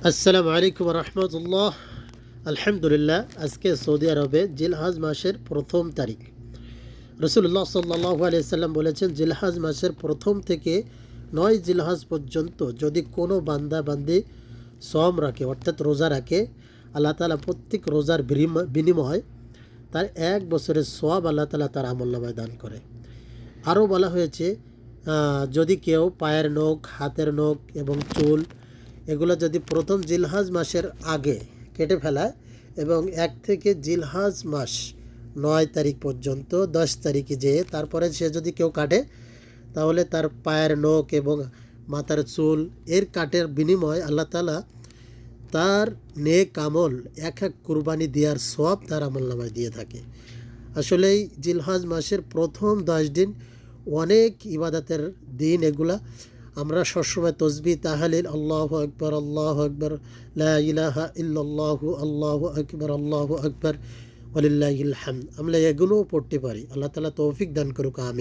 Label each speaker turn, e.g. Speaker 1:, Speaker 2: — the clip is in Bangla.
Speaker 1: আসসালামু আলাইকুম রহমতুল্লাহ। আলহামদুলিল্লাহ, আজকে সৌদি আরবে জিলহাজ মাসের প্রথম তারিখ। রসুল্লাহ সাল্লাল্লাহু আলাইহি সাল্লাম বলেছেন, জিলহাজ মাসের প্রথম থেকে 9 জিলহাজ পর্যন্ত যদি কোনো বান্দা বান্দি সম রাখে, অর্থাৎ রোজা রাখে, আল্লাহ তাআলা প্রত্যেক রোজার বিনিময় তার 1 বছরের সওয়াব আল্লাহ তাআলা তার আমলনামায় দান করে। আরও বলা হয়েছে, যদি কেউ পায়ের নখ, হাতের নখ এবং চুল এগুলো যদি প্রথম জিলহাজ মাসের আগে কেটে ফেলায় এবং 1 থেকে জিলহাজ মাস 9 তারিখ পর্যন্ত 10 তারিখে যেয়ে তারপরে সে যদি কেউ কাটে, তাহলে তার পায়ের নখ এবং মাথার চুল এর কাটের বিনিময় আল্লাহ তাআলা তার নেক আমল এক কুরবানি দেওয়ার সওয়াব তার আমলনামায় দিয়ে থাকে। আসলেই জিলহাজ মাসের প্রথম 10 দিন অনেক ইবাদতের দিন। এগুলা আমরা সবসময় তসবিহ তাহলিল আল্লাহু আকবার লা ইলাহা ইল্লাল্লাহু আল্লাহু আকবার ওয়ালিল্লাহিল হামদ আমরা এগুলোও পড়তে পারি। আল্লাহ তাআলা তৌফিক দান করুক, আমিন।